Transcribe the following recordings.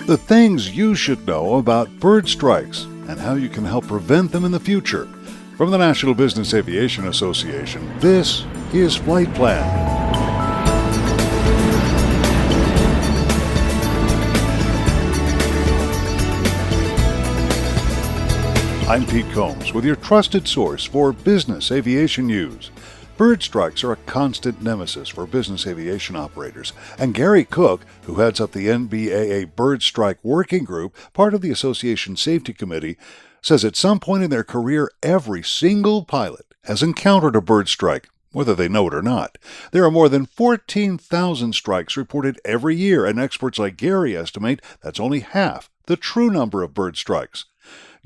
The things you should know about bird strikes and how you can help prevent them in the future. From the National Business Aviation Association, this is Flight Plan. I'm Pete Combs with your trusted source for business aviation news. Bird strikes are a constant nemesis for business aviation operators, and Gary Cook, who heads up the NBAA Bird Strike Working Group, part of the association safety committee, says at some point in their career, every single pilot has encountered a bird strike, whether they know it or not. There are more than 14,000 strikes reported every year, and experts like Gary estimate that's only half the true number of bird strikes.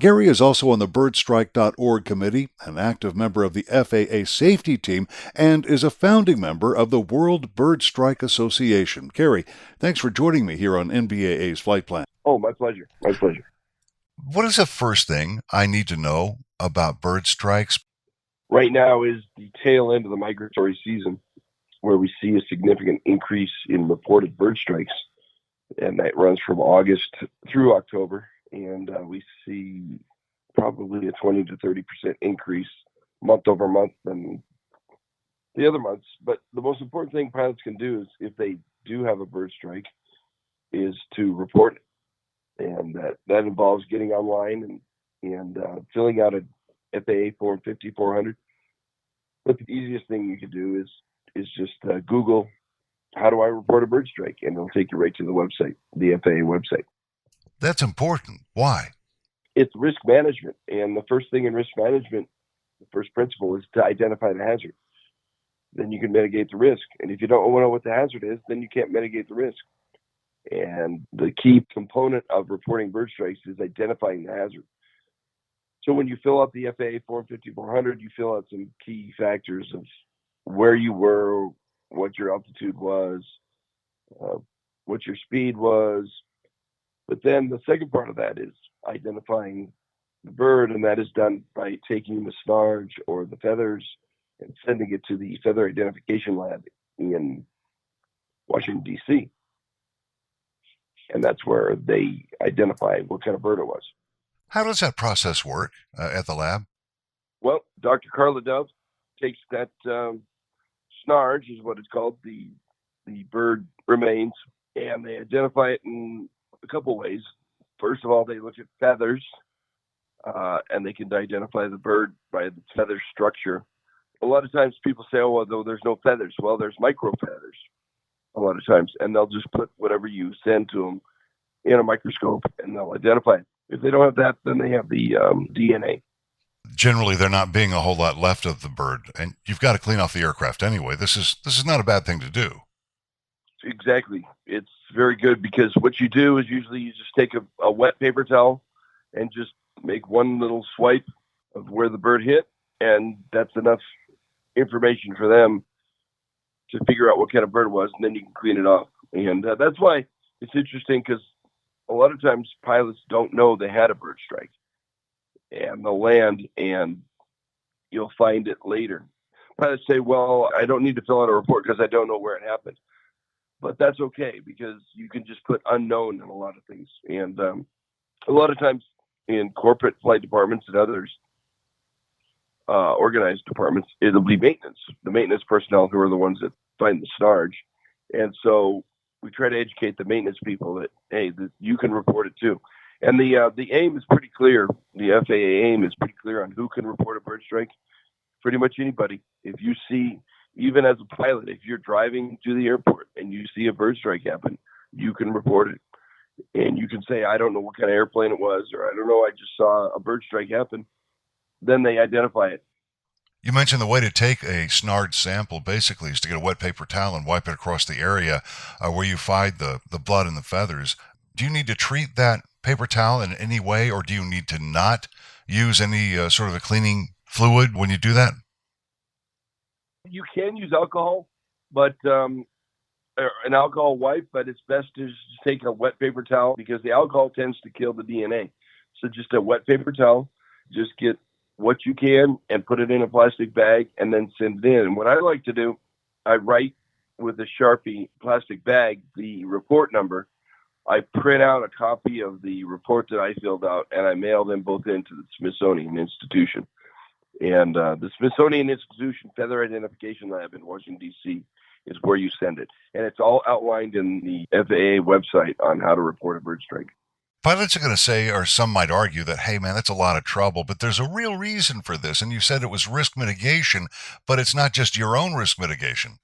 Gary is also on the birdstrike.org committee, an active member of the FAA safety team, and is a founding member of the World Bird Strike Association. Gary, thanks for joining me here on NBAA's Flight Plan. Oh, my pleasure. My pleasure. What is the first thing I need to know about bird strikes? Right now is the tail end of the migratory season, where we see a significant increase in reported bird strikes, and that runs from August through October. And we see probably a 20 to 30% increase month over month than the other months. But the most important thing pilots can do is, if they do have a bird strike, is to report it. And that involves getting online and filling out a FAA Form 5400. But the easiest thing you can do is just Google, how do I report a bird strike? And it'll take you right to the website, the FAA website. That's important. Why? It's risk management. And the first thing in risk management, the first principle, is to identify the hazard. Then you can mitigate the risk. And if you don't know what the hazard is, then you can't mitigate the risk. And the key component of reporting bird strikes is identifying the hazard. So when you fill out the FAA Form 5400, you fill out some key factors of where you were, what your altitude was, what your speed was. But then the second part of that is identifying the bird, and that is done by taking the snarge or the feathers and sending it to the Feather Identification Lab in Washington, D.C. And that's where they identify what kind of bird it was. How does that process work at the lab? Well, Dr. Carla Dove takes that snarge, is what it's called, the bird remains, and they identify it in a couple ways. First of all, they look at feathers, and they can identify the bird by the feather structure. A lot of times people say, oh, well, there's no feathers. Well, there's micro feathers a lot of times, and they'll just put whatever you send to them in a microscope, and they'll identify it. If they don't have that, then they have the DNA. Generally, there not being a whole lot left of the bird, and you've got to clean off the aircraft anyway. This is not a bad thing to do. Exactly. It's very good, because what you do is usually you just take a wet paper towel and just make one little swipe of where the bird hit, and that's enough information for them to figure out what kind of bird it was, and then you can clean it off. And that's why it's interesting, because a lot of times pilots don't know they had a bird strike, and they'll land and you'll find it later. Pilots say, well, I don't need to fill out a report because I don't know where it happened. But that's okay, because you can just put unknown in a lot of things. And a lot of times in corporate flight departments and others, organized departments, it'll be maintenance. The maintenance personnel who are the ones that find the snarge. And so we try to educate the maintenance people that, hey, that you can report it too. And the aim is pretty clear. The FAA aim is pretty clear on who can report a bird strike. Pretty much anybody. If you see, even as a pilot, if you're driving to the airport and you see a bird strike happen, you can report it. And you can say, I don't know what kind of airplane it was, or I don't know, I just saw a bird strike happen. Then they identify it. You mentioned the way to take a snarge sample basically is to get a wet paper towel and wipe it across the area where you find the blood and the feathers. Do you need to treat that paper towel in any way, or do you need to not use any sort of a cleaning fluid when you do that? You can use alcohol, but an alcohol wipe, but it's best to just take a wet paper towel, because the alcohol tends to kill the DNA. So just a wet paper towel, just get what you can and put it in a plastic bag and then send it in. And what I like to do, I write with a Sharpie plastic bag the report number I print out a copy of the report that I filled out, and I mail them both into the Smithsonian Institution. And the Smithsonian Institution Feather Identification Lab in Washington, D.C. is where you send it. And it's all outlined in the FAA website on how to report a bird strike. Pilots are going to say, or some might argue, that, hey, man, that's a lot of trouble, but there's a real reason for this. And you said it was risk mitigation, but it's not just your own risk mitigation.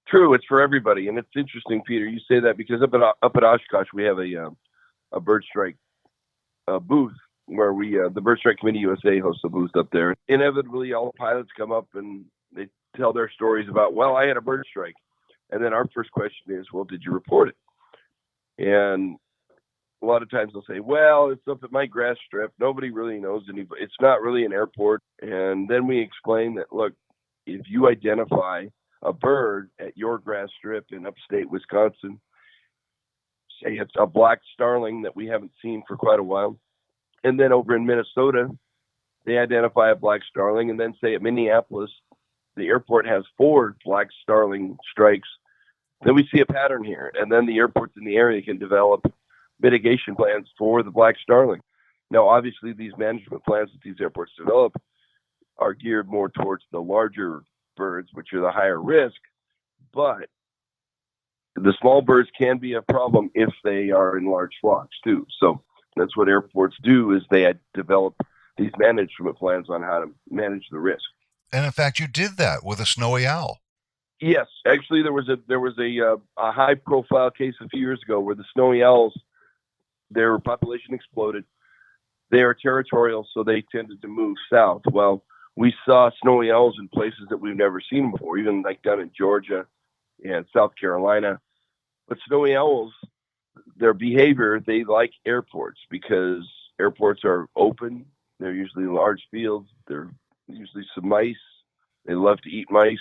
True, it's for everybody. And it's interesting, Peter, you say that because up at Oshkosh, we have a bird strike booth where the Bird Strike Committee USA hosts a booth up there. Inevitably, all the pilots come up and they tell their stories about, well, I had a bird strike. And then our first question is, well, did you report it? And a lot of times they'll say, well, it's up at my grass strip. Nobody really knows anybody. It's not really an airport. And then we explain that, look, if you identify a bird at your grass strip in upstate Wisconsin, say it's a black starling that we haven't seen for quite a while, and then over in Minnesota, they identify a black starling, and then say at Minneapolis, the airport has 4 black starling strikes, then we see a pattern here. And then the airports in the area can develop mitigation plans for the black starling. Now, obviously, these management plans that these airports develop are geared more towards the larger birds, which are the higher risk, but the small birds can be a problem if they are in large flocks too. So that's what airports do, is they develop these management plans on how to manage the risk. And in fact, you did that with a snowy owl. Yes, actually, there was a high profile case a few years ago where the snowy owls, their population exploded. They are territorial, so they tended to move south. Well, we saw snowy owls in places that we've never seen before, even like down in Georgia and South Carolina. But snowy owls, their behavior, they like airports because airports are open. They're usually large fields. They're usually some mice. They love to eat mice.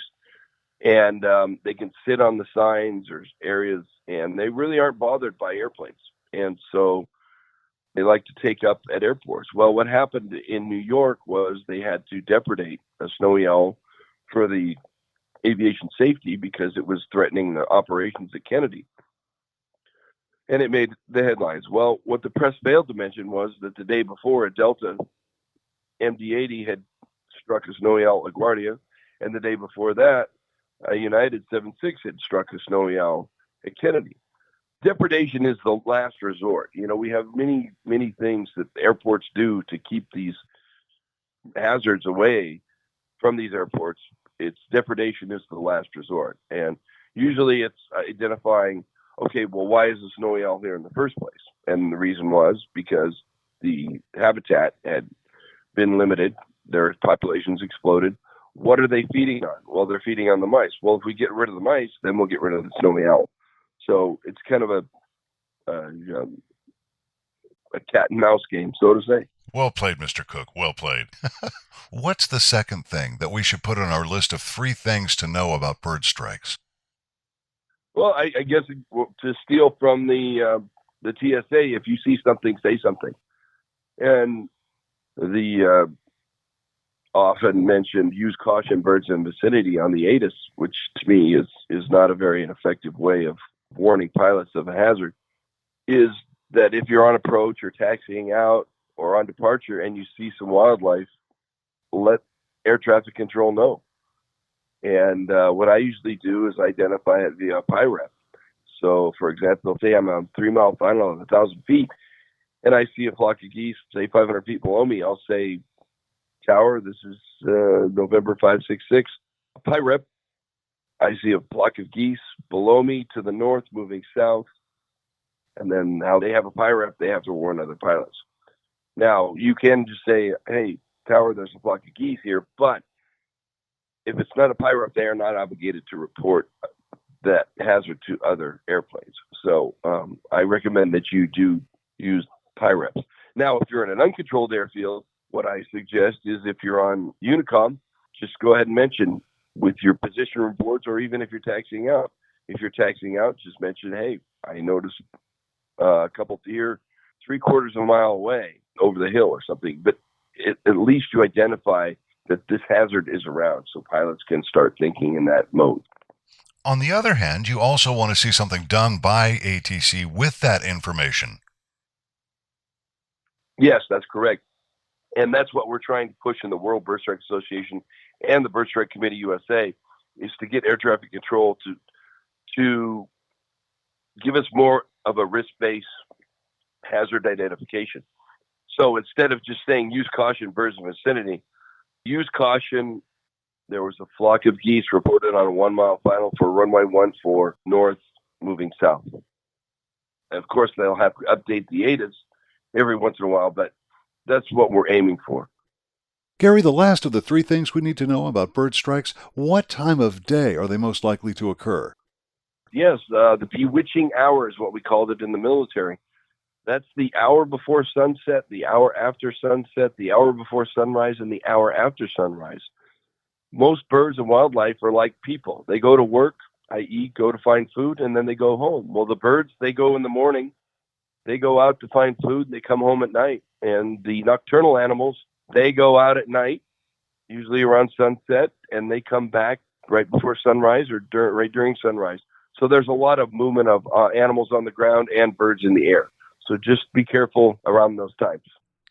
And they can sit on the signs or areas, and they really aren't bothered by airplanes. And so they like to take up at airports. Well, what happened in New York was they had to depredate a snowy owl for the aviation safety because it was threatening the operations at Kennedy. And it made the headlines. Well, what the press failed to mention was that the day before, a Delta MD-80 had struck a snowy owl at LaGuardia, and the day before that, a United 76 had struck a snowy owl at Kennedy. Depredation is the last resort. You know, we have many, many things that airports do to keep these hazards away from these airports. It's depredation is the last resort. And usually it's identifying, okay, well, why is the snowy owl here in the first place? And the reason was because the habitat had been limited. Their populations exploded. What are they feeding on? Well, they're feeding on the mice. Well, if we get rid of the mice, then we'll get rid of the snowy owl. So it's kind of a cat and mouse game, so to say. Well played, Mr. Cook. Well played. What's the second thing that we should put on our list of 3 things to know about bird strikes? Well, I guess to steal from the TSA, if you see something, say something. And the often mentioned use caution birds in vicinity on the ATIS, which to me is not a very effective way of warning pilots of a hazard, is that if you're on approach or taxiing out or on departure and you see some wildlife, let air traffic control know. And what I usually do is identify it via PIREP. So, for example, say I'm on 3 mile final at 1,000 feet and I see a flock of geese, say 500 feet below me, I'll say, Tower, this is November 566, PIREP. I see a flock of geese below me to the north moving south. And then how they have a PIREP, they have to warn other pilots. Now, you can just say, hey, Tower, there's a flock of geese here, but if it's not a PIREP, they are not obligated to report that hazard to other airplanes. So I recommend that you do use PIREPs. Now, if you're in an uncontrolled airfield, what I suggest is if you're on Unicom, just go ahead and mention with your position reports, or even if you're taxiing out. If you're taxiing out, just mention, hey, I noticed a couple deer 3/4 of a mile away over the hill or something. But at least you identify that this hazard is around so pilots can start thinking in that mode. On the other hand, you also want to see something done by ATC with that information. Yes, that's correct. And that's what we're trying to push in the World Bird Strike Association and the Bird Strike Committee USA, is to get air traffic control to give us more of a risk-based hazard identification. So instead of just saying use caution, birds in vicinity, use caution. There was a flock of geese reported on a 1 mile final for runway 14 north moving south. And of course, they'll have to update the ATIS every once in a while, but that's what we're aiming for. Gary, the last of the three things we need to know about bird strikes, what time of day are they most likely to occur? Yes, the bewitching hour is what we called it in the military. That's the hour before sunset, the hour after sunset, the hour before sunrise, and the hour after sunrise. Most birds and wildlife are like people. They go to work, i.e., go to find food, and then they go home. Well, the birds, they go in the morning, they go out to find food, and they come home at night. And the nocturnal animals, they go out at night, usually around sunset, and they come back right before sunrise or right during sunrise. So there's a lot of movement of animals on the ground and birds in the air. So just be careful around those times.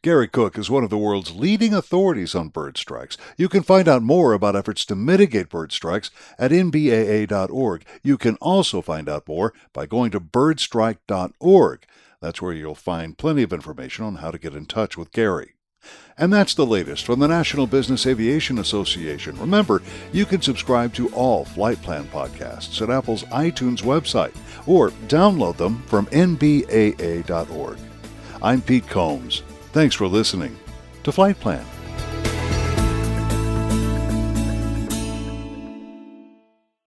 Gary Cook is one of the world's leading authorities on bird strikes. You can find out more about efforts to mitigate bird strikes at nbaa.org. You can also find out more by going to birdstrike.org. That's where you'll find plenty of information on how to get in touch with Gary. And that's the latest from the National Business Aviation Association. Remember, you can subscribe to all Flight Plan podcasts at Apple's iTunes website or download them from nbaa.org. I'm Pete Combs. Thanks for listening to Flight Plan.